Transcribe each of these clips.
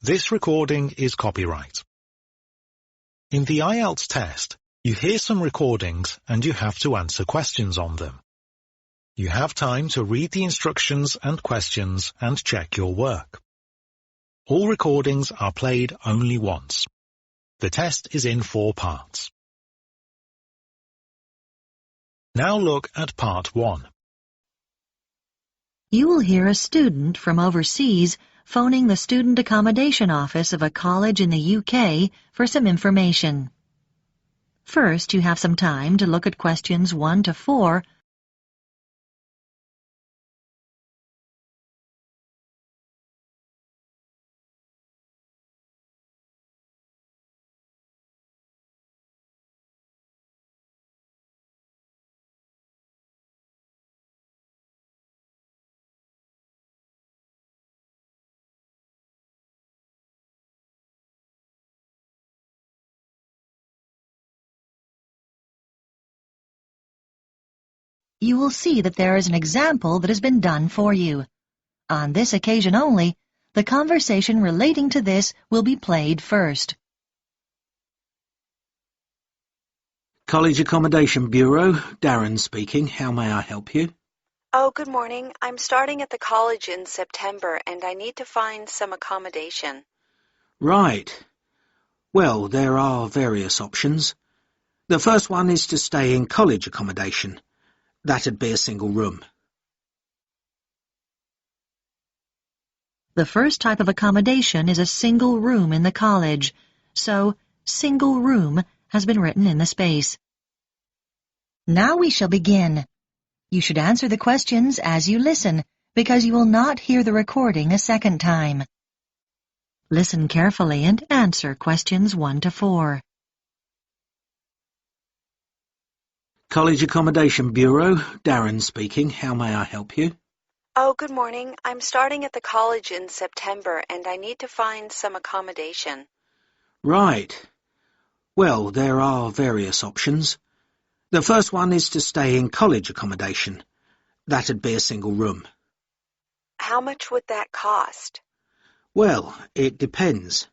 This recording is copyright. In the IELTS test, you hear some recordings and you have to answer questions on them. You have time to read the instructions and questions and check your work. All recordings are played only once. The test is in 4 parts. Now look at part 1. You will hear a student from overseas phoning the student accommodation office of a college in the UK for some information. First, you have some time to look at questions 1 to 4. You will see that there is an example that has been done for you. On this occasion only, the conversation relating to this will be played first. College Accommodation Bureau, Darren speaking. How may I help you? Oh, good morning. I'm starting at the college in September and I need to find some accommodation. Right. Well, there are various options. The first one is to stay in college accommodation. That'd be a single room. The first type of accommodation is a single room in the college, so single room has been written in the space. Now we shall begin. You should answer the questions as you listen, because you will not hear the recording a second time. Listen carefully and answer questions 1 to 4. College Accommodation Bureau, Darren speaking. How may I help you? Oh, good morning. I'm starting at the college in September and I need to find some accommodation. Right. Well, there are various options. The first one is to stay in college accommodation. That'd be a single room. How much would that cost? Well, it depends.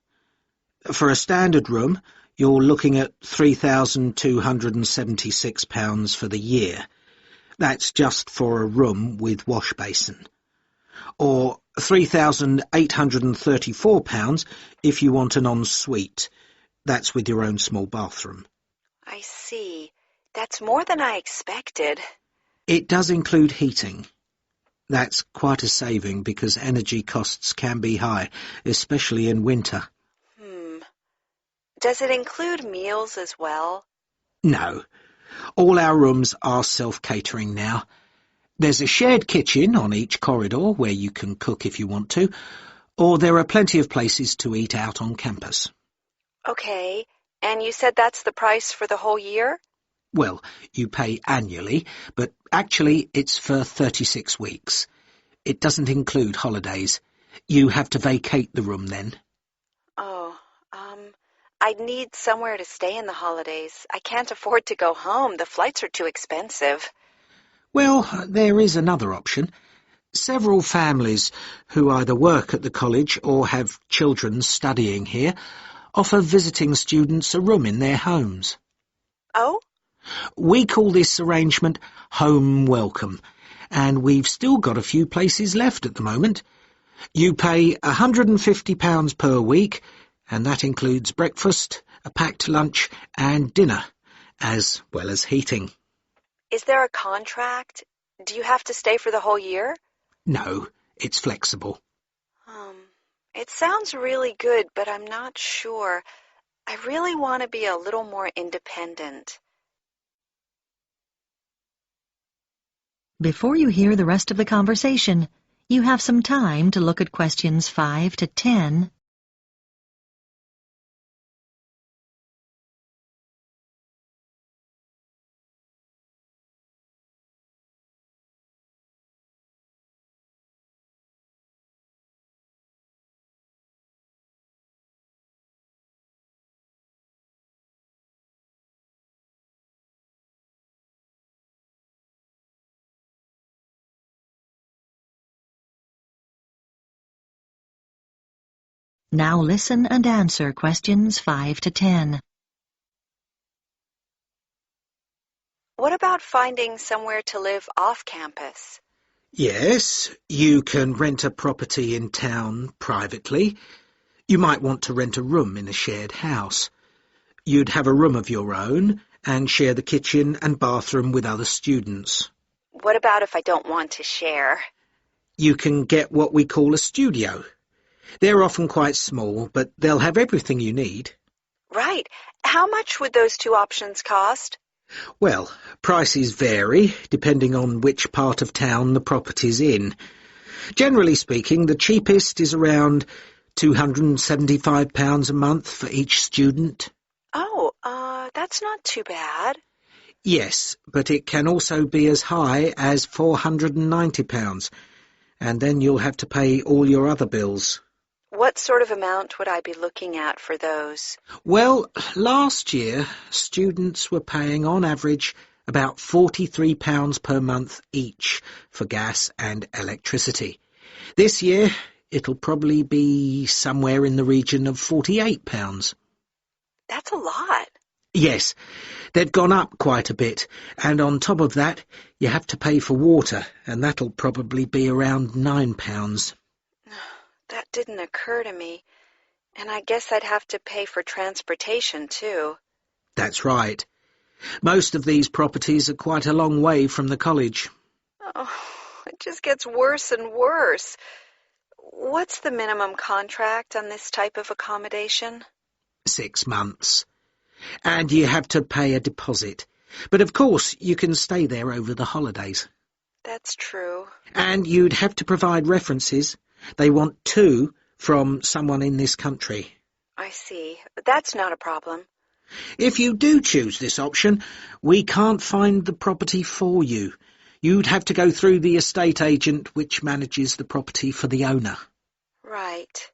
For a standard room, you're looking at £3,276 for the year. That's just for a room with wash basin. Or £3,834 if you want an ensuite. That's with your own small bathroom. I see. That's more than I expected. It does include heating. That's quite a saving because energy costs can be high, especially in winter. Does it include meals as well? No. All our rooms are self-catering now. There's a shared kitchen on each corridor where you can cook if you want to, or there are plenty of places to eat out on campus. Okay. And you said that's the price for the whole year? Well, you pay annually, but actually it's for 36 weeks. It doesn't include holidays. You have to vacate the room then. I'd need somewhere to stay in the holidays. I can't afford to go home. The flights are too expensive. Well, there is another option. Several families who either work at the college or have children studying here offer visiting students a room in their homes. Oh? We call this arrangement Home Welcome, and we've still got a few places left at the moment. You pay £150 per week, and that includes breakfast, a packed lunch, and dinner, as well as heating. Is there a contract? Do you have to stay for the whole year? No, it's flexible. It sounds really good, but I'm not sure. I really want to be a little more independent. Before you hear the rest of the conversation, you have some time to look at questions 5 to 10. Now listen and answer questions 5 to 10. What about finding somewhere to live off campus? Yes, you can rent a property in town privately. You might want to rent a room in a shared house. You'd have a room of your own and share the kitchen and bathroom with other students. What about if I don't want to share? You can get what we call a studio. They're often quite small, but they'll have everything you need. Right. How much would those two options cost? Well, prices vary depending on which part of town the property's in. Generally speaking, the cheapest is around £275 a month for each student. Oh, that's not too bad. Yes, but it can also be as high as £490, and then you'll have to pay all your other bills. What sort of amount would I be looking at for those? Well, last year, students were paying on average about £43 per month each for gas and electricity. This year, it'll probably be somewhere in the region of £48. That's a lot. Yes, they've gone up quite a bit, and on top of that, you have to pay for water, and that'll probably be around £9. That didn't occur to me. And I guess I'd have to pay for transportation, too. That's right. Most of these properties are quite a long way from the college. Oh, it just gets worse and worse. What's the minimum contract on this type of accommodation? 6 months. And you have to pay a deposit. But of course, you can stay there over the holidays. That's true. And you'd have to provide references. They want 2 from someone in this country. I see. That's not a problem. If you do choose this option, we can't find the property for you. You'd have to go through the estate agent which manages the property for the owner. Right.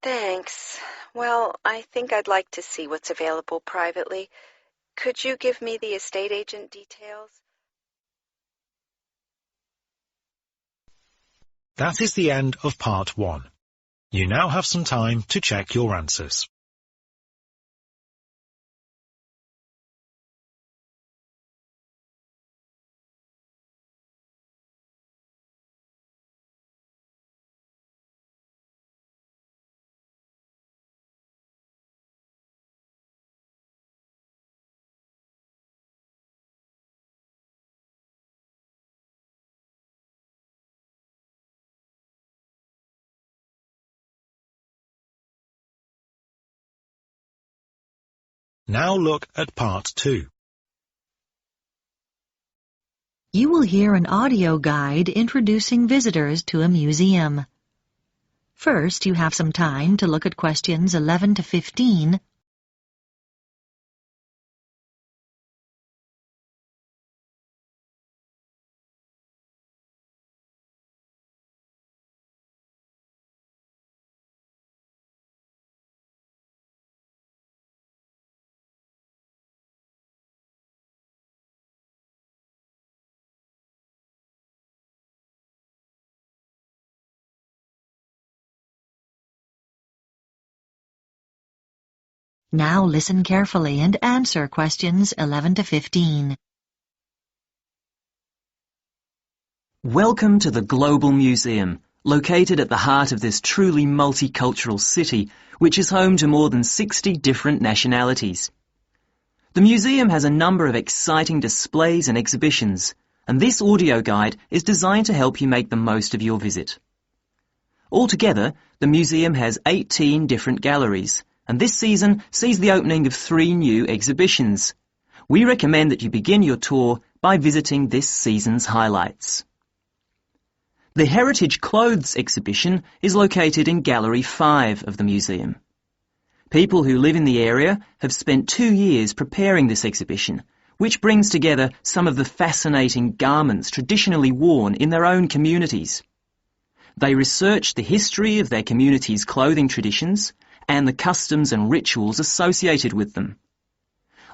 Thanks. Well, I think I'd like to see what's available privately. Could you give me the estate agent details? That is the end of part 1. You now have some time to check your answers. Now look at part 2. You will hear an audio guide introducing visitors to a museum. First, you have some time to look at questions 11 to 15. Now listen carefully and answer questions 11 to 15. Welcome to the Global Museum, located at the heart of this truly multicultural city, which is home to more than 60 different nationalities. The museum has a number of exciting displays and exhibitions, and this audio guide is designed to help you make the most of your visit. Altogether, the museum has 18 different galleries, and this season sees the opening of 3 new exhibitions. We recommend that you begin your tour by visiting this season's highlights. The Heritage Clothes exhibition is located in Gallery 5 of the museum. People who live in the area have spent 2 years preparing this exhibition, which brings together some of the fascinating garments traditionally worn in their own communities. They researched the history of their community's clothing traditions and the customs and rituals associated with them.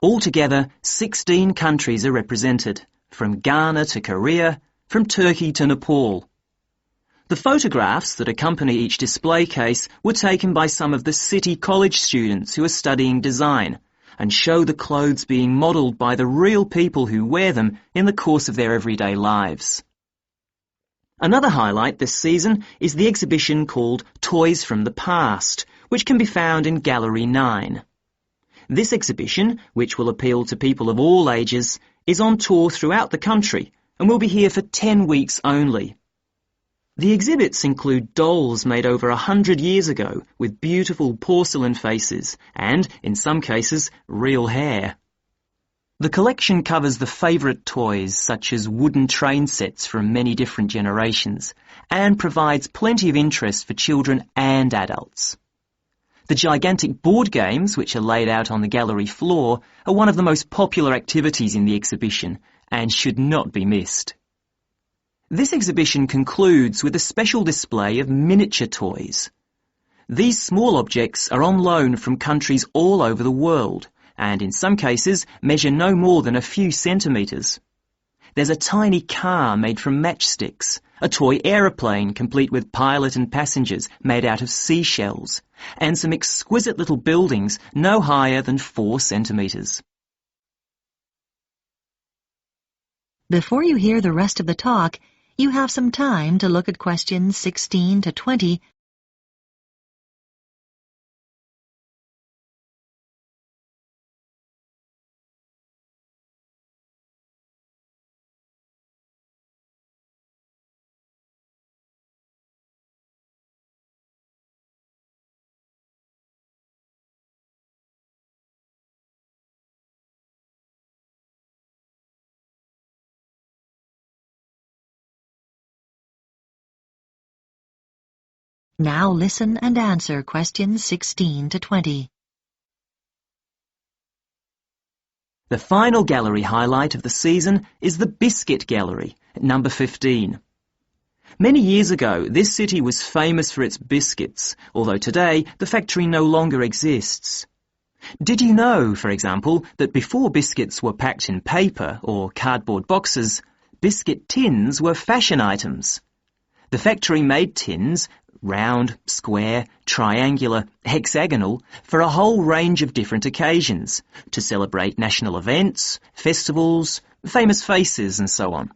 Altogether, 16 countries are represented, from Ghana to Korea, from Turkey to Nepal. The photographs that accompany each display case were taken by some of the City College students who are studying design and show the clothes being modelled by the real people who wear them in the course of their everyday lives. Another highlight this season is the exhibition called Toys from the Past, which can be found in Gallery 9. This exhibition, which will appeal to people of all ages, is on tour throughout the country and will be here for 10 weeks only. The exhibits include dolls made over 100 years ago with beautiful porcelain faces and, in some cases, real hair. The collection covers the favourite toys such as wooden train sets from many different generations and provides plenty of interest for children and adults. The gigantic board games, which are laid out on the gallery floor, are one of the most popular activities in the exhibition and should not be missed. This exhibition concludes with a special display of miniature toys. These small objects are on loan from countries all over the world and in some cases measure no more than a few centimetres. There's a tiny car made from matchsticks, a toy aeroplane complete with pilot and passengers made out of seashells, and some exquisite little buildings no higher than 4 centimetres. Before you hear the rest of the talk, you have some time to look at questions 16 to 20. Now listen and answer questions 16 to 20. The final gallery highlight of the season is the Biscuit Gallery at number 15. Many years ago, this city was famous for its biscuits, although today the factory no longer exists. Did you know, for example, that before biscuits were packed in paper or cardboard boxes, biscuit tins were fashion items? The factory made tins, round, square, triangular, hexagonal, for a whole range of different occasions, to celebrate national events, festivals, famous faces and so on.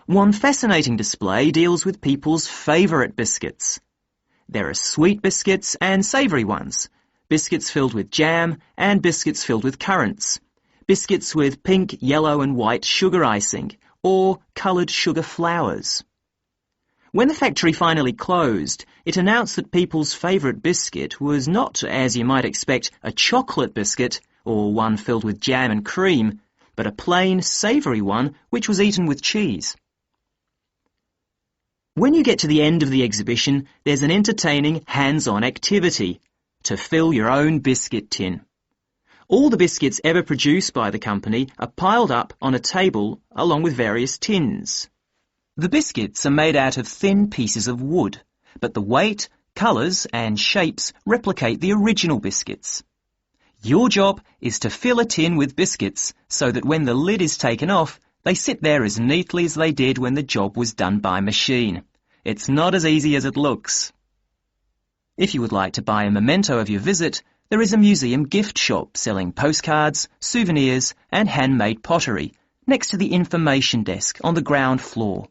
One fascinating display deals with people's favourite biscuits. There are sweet biscuits and savoury ones, biscuits filled with jam and biscuits filled with currants, biscuits with pink, yellow and white sugar icing, or coloured sugar flowers. When the factory finally closed, it announced that people's favourite biscuit was not, as you might expect, a chocolate biscuit or one filled with jam and cream, but a plain, savoury one which was eaten with cheese. When you get to the end of the exhibition, there's an entertaining hands-on activity to fill your own biscuit tin. All the biscuits ever produced by the company are piled up on a table along with various tins. The biscuits are made out of thin pieces of wood, but the weight, colours and shapes replicate the original biscuits. Your job is to fill a tin with biscuits so that when the lid is taken off, they sit there as neatly as they did when the job was done by machine. It's not as easy as it looks. If you would like to buy a memento of your visit, there is a museum gift shop selling postcards, souvenirs and handmade pottery next to the information desk on the ground floor.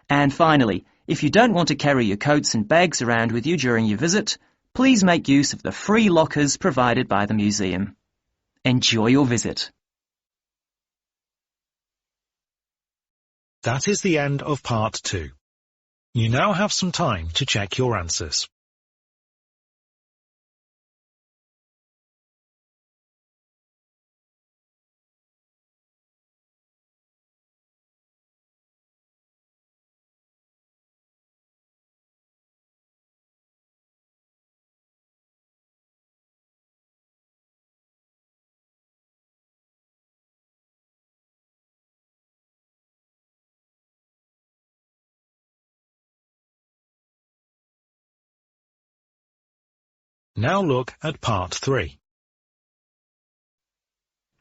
And finally, if you don't want to carry your coats and bags around with you during your visit, please make use of the free lockers provided by the museum. Enjoy your visit. That is the end of part 2. You now have some time to check your answers. Now look at part 3.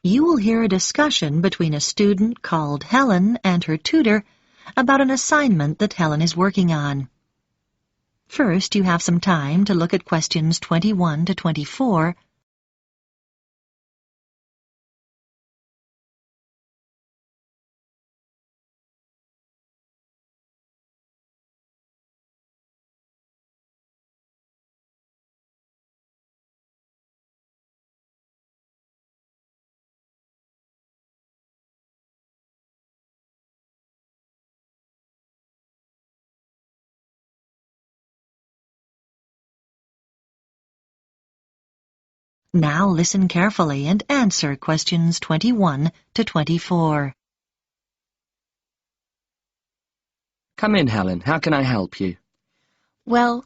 You will hear a discussion between a student called Helen and her tutor about an assignment that Helen is working on. First, you have some time to look at questions 21 to 24. Now listen carefully and answer questions 21 to 24. Come in, Helen. How can I help you? Well,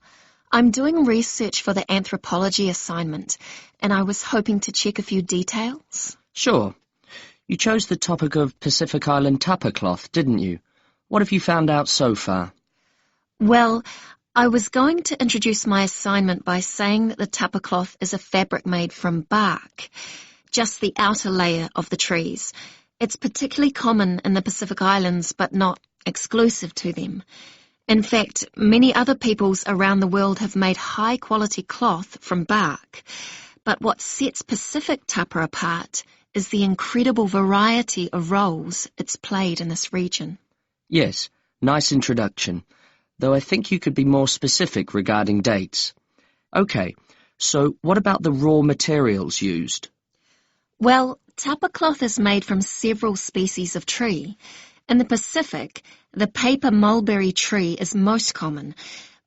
I'm doing research for the anthropology assignment, and I was hoping to check a few details. Sure. You chose the topic of Pacific Island tapa cloth, didn't you? What have you found out so far? Well, I was going to introduce my assignment by saying that the tapa cloth is a fabric made from bark, just the outer layer of the trees. It's particularly common in the Pacific Islands, but not exclusive to them. In fact, many other peoples around the world have made high-quality cloth from bark. But what sets Pacific tapa apart is the incredible variety of roles it's played in this region. Yes, nice introduction, though I think you could be more specific regarding dates. Okay, so what about the raw materials used? Well, tapa cloth is made from several species of tree. In the Pacific, the paper mulberry tree is most common,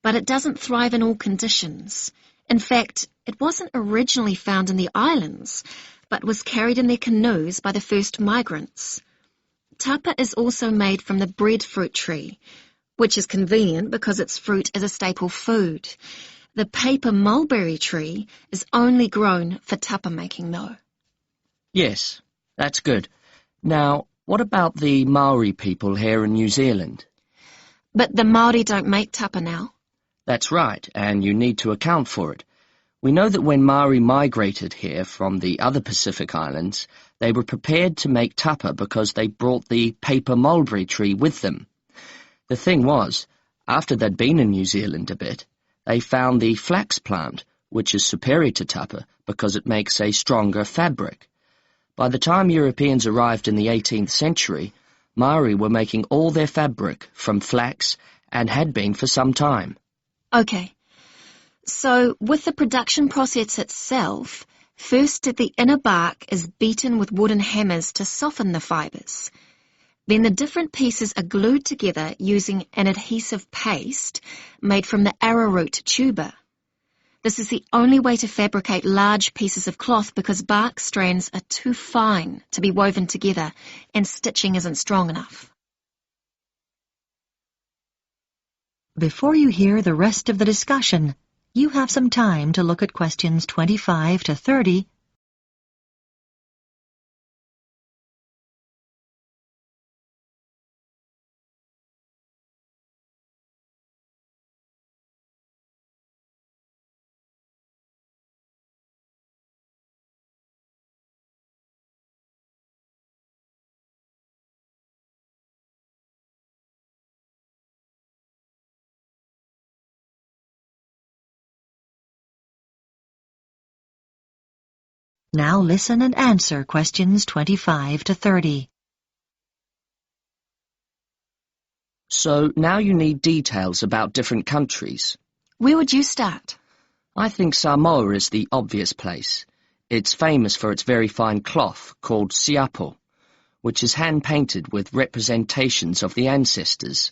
but it doesn't thrive in all conditions. In fact, it wasn't originally found in the islands, but was carried in their canoes by the first migrants. Tapa is also made from the breadfruit tree, which is convenient because its fruit is a staple food. The paper mulberry tree is only grown for tapa making, though. Yes, that's good. Now, what about the Maori people here in New Zealand? But the Māori don't make tapa now. That's right, and you need to account for it. We know that when Maori migrated here from the other Pacific Islands, they were prepared to make tapa because they brought the paper mulberry tree with them. The thing was, after they'd been in New Zealand a bit, they found the flax plant, which is superior to tapa because it makes a stronger fabric. By the time Europeans arrived in the 18th century, Maori were making all their fabric from flax and had been for some time. Okay. So, with the production process itself, first the inner bark is beaten with wooden hammers to soften the fibres. Then the different pieces are glued together using an adhesive paste made from the arrowroot tuber. This is the only way to fabricate large pieces of cloth because bark strands are too fine to be woven together and stitching isn't strong enough. Before you hear the rest of the discussion, you have some time to look at questions 25 to 30. Now listen and answer questions 25 to 30. So now you need details about different countries. Where would you start? I think Samoa is the obvious place. It's famous for its very fine cloth called siapo, which is hand-painted with representations of the ancestors.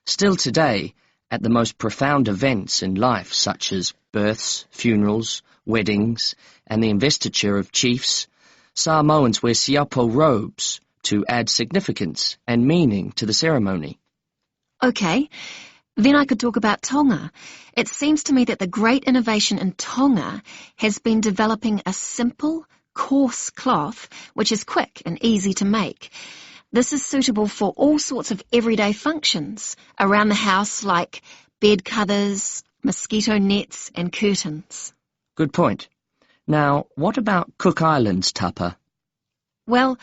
Still today, at the most profound events in life such as births, funerals, weddings, and the investiture of chiefs, Samoans wear siapo robes to add significance and meaning to the ceremony. Okay, then I could talk about Tonga. It seems to me that the great innovation in Tonga has been developing a simple, coarse cloth which is quick and easy to make. This is suitable for all sorts of everyday functions around the house like bed covers, mosquito nets and curtains. Good point. Now, what about Cook Islands tapa? Well,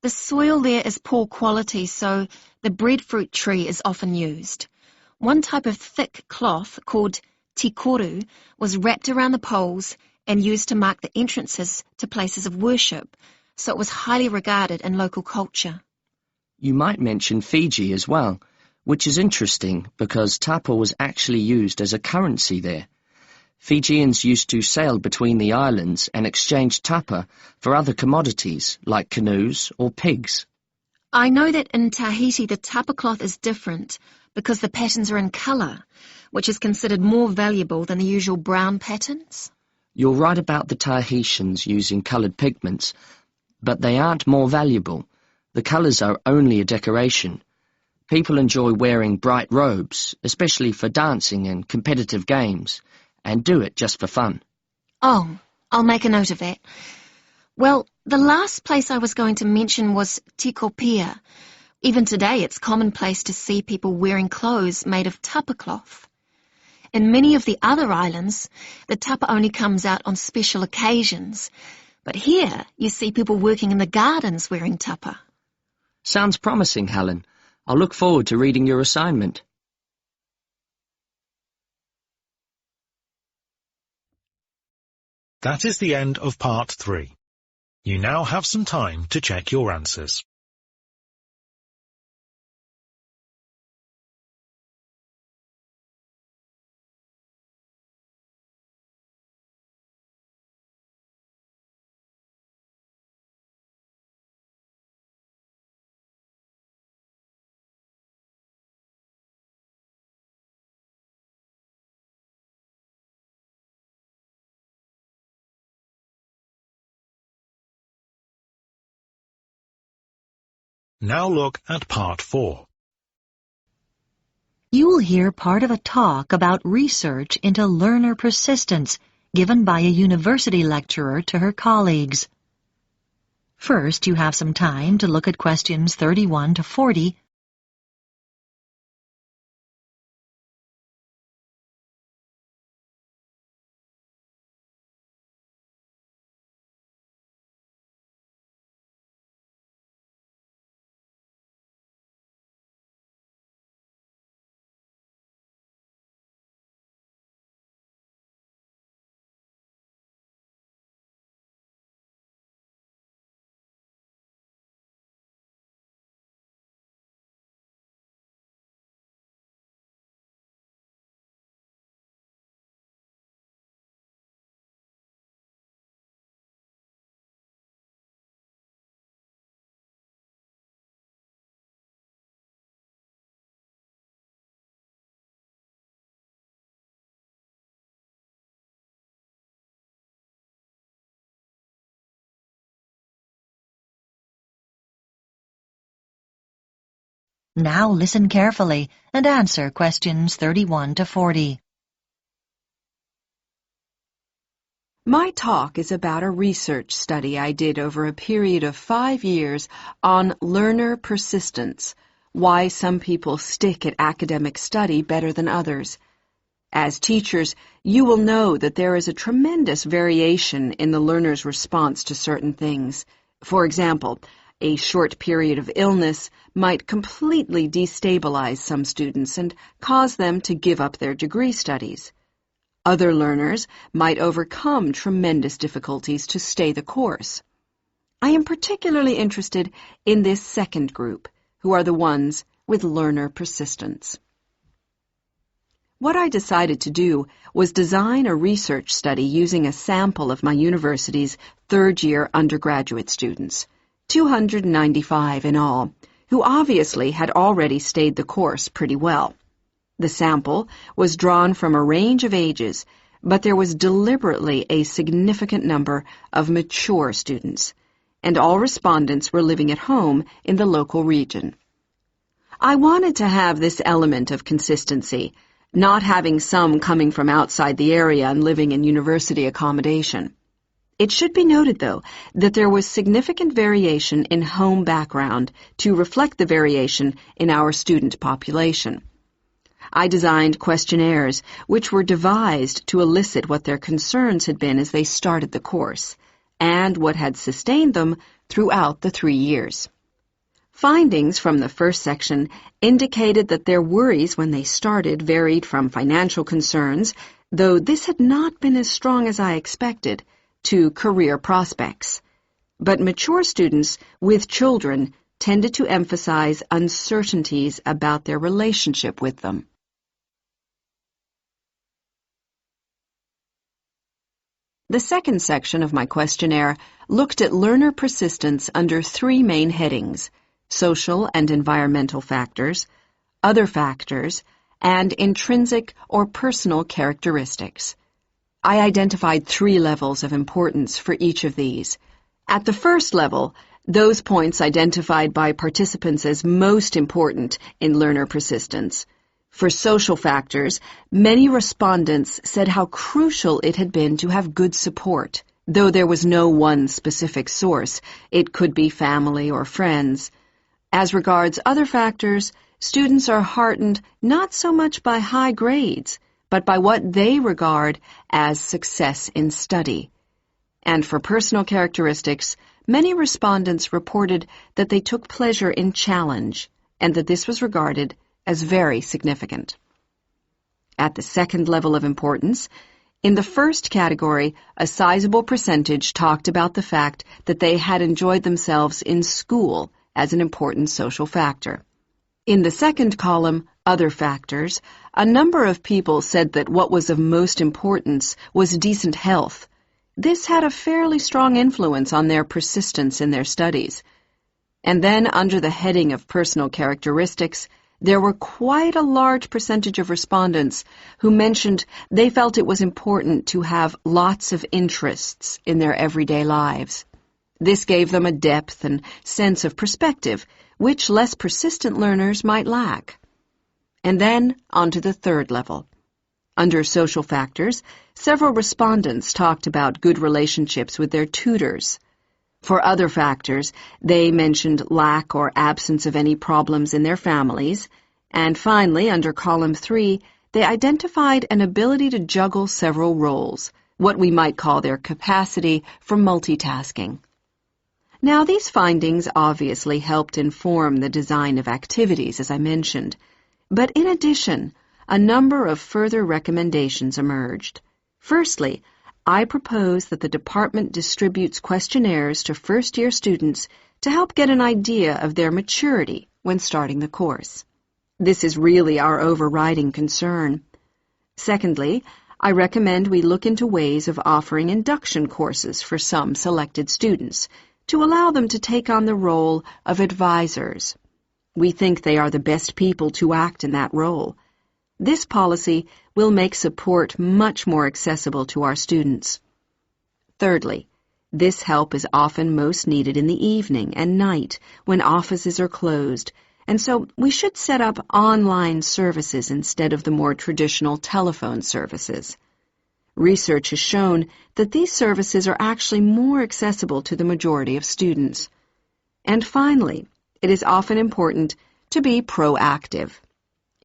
the soil there is poor quality, so the breadfruit tree is often used. One type of thick cloth called tikoru was wrapped around the poles and used to mark the entrances to places of worship, so it was highly regarded in local culture. You might mention Fiji as well, which is interesting because tapa was actually used as a currency there. Fijians used to sail between the islands and exchange tapa for other commodities like canoes or pigs. I know that in Tahiti the tapa cloth is different because the patterns are in colour, which is considered more valuable than the usual brown patterns. You're right about the Tahitians using coloured pigments, but they aren't more valuable. The colours are only a decoration. People enjoy wearing bright robes, especially for dancing and competitive games, and do it just for fun. Oh, I'll make a note of that. Well, the last place I was going to mention was Tikopia. Even today it's commonplace to see people wearing clothes made of tapa cloth. In many of the other islands, the tapa only comes out on special occasions, but here you see people working in the gardens wearing tapa. Sounds promising, Helen. I'll look forward to reading your assignment. That is the end of part 3. You now have some time to check your answers. Now look at part 4. You will hear part of a talk about research into learner persistence given by a university lecturer to her colleagues. First, you have some time to look at questions 31 to 40. Now listen carefully and answer questions 31 to 40. My talk is about a research study I did over a period of 5 years on learner persistence, why some people stick at academic study better than others. As teachers, you will know that there is a tremendous variation in the learner's response to certain things. For example, a short period of illness might completely destabilize some students and cause them to give up their degree studies. Other learners might overcome tremendous difficulties to stay the course. I am particularly interested in this second group, who are the ones with learner persistence. What I decided to do was design a research study using a sample of my university's third-year undergraduate students, 295 in all, who obviously had already stayed the course pretty well. The sample was drawn from a range of ages, but there was deliberately a significant number of mature students, and all respondents were living at home in the local region. I wanted to have this element of consistency, not having some coming from outside the area and living in university accommodation. It should be noted, though, that there was significant variation in home background to reflect the variation in our student population. I designed questionnaires which were devised to elicit what their concerns had been as they started the course, and what had sustained them throughout the 3 years. Findings from the first section indicated that their worries when they started varied from financial concerns, though this had not been as strong as I expected, to career prospects. But mature students with children tended to emphasize uncertainties about their relationship with them. The second section of my questionnaire looked at learner persistence under three main headings: social and environmental factors, other factors, and intrinsic or personal characteristics. I identified 3 levels of importance for each of these. At the first level, those points identified by participants as most important in learner persistence. For social factors, many respondents said how crucial it had been to have good support. Though there was no one specific source, it could be family or friends. As regards other factors, students are heartened not so much by high grades, but by what they regard as success in study. And for personal characteristics, many respondents reported that they took pleasure in challenge, and that this was regarded as very significant. At the second level of importance, in the first category, a sizable percentage talked about the fact that they had enjoyed themselves in school as an important social factor. In the second column, other factors, a number of people said that what was of most importance was decent health. This had a fairly strong influence on their persistence in their studies. And then, under the heading of personal characteristics, there were quite a large percentage of respondents who mentioned they felt it was important to have lots of interests in their everyday lives. This gave them a depth and sense of perspective, which less persistent learners might lack. And then, on to the third level. Under social factors, several respondents talked about good relationships with their tutors. For other factors, they mentioned lack or absence of any problems in their families. And finally, under column 3, they identified an ability to juggle several roles, what we might call their capacity for multitasking. Now, these findings obviously helped inform the design of activities, as I mentioned. But in addition, a number of further recommendations emerged. Firstly, I propose that the department distributes questionnaires to first-year students to help get an idea of their maturity when starting the course. This is really our overriding concern. Secondly, I recommend we look into ways of offering induction courses for some selected students to allow them to take on the role of advisors. We think they are the best people to act in that role. This policy will make support much more accessible to our students. Thirdly, this help is often most needed in the evening and night when offices are closed, and so we should set up online services instead of the more traditional telephone services. Research has shown that these services are actually more accessible to the majority of students. And finally, it is often important to be proactive.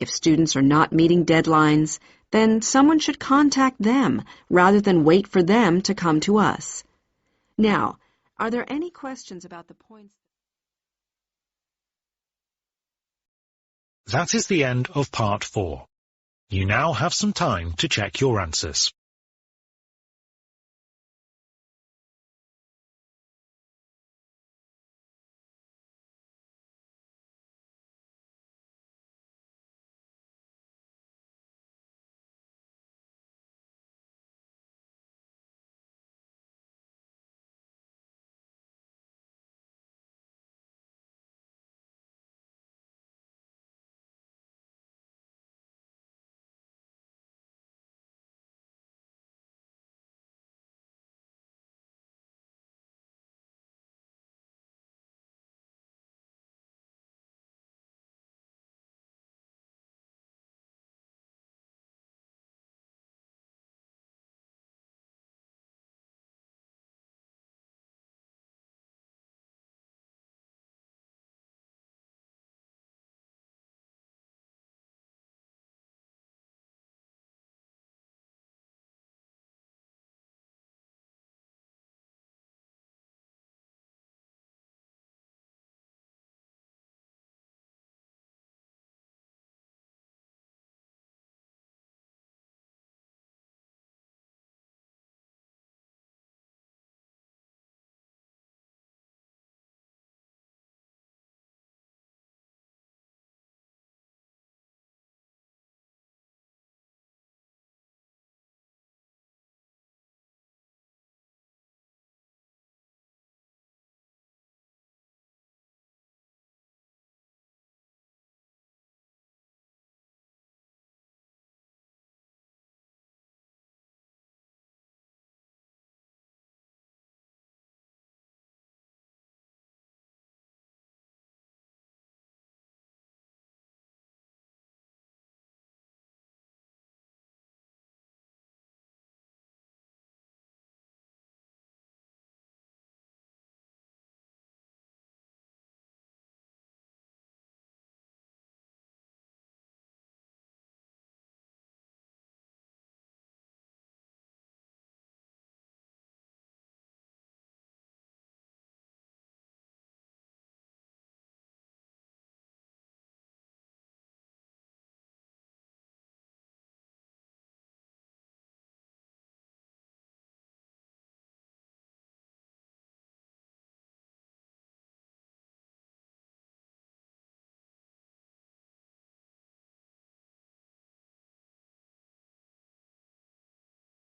If students are not meeting deadlines, then someone should contact them rather than wait for them to come to us. Now, are there any questions about the points? That is the end of part 4. You now have some time to check your answers.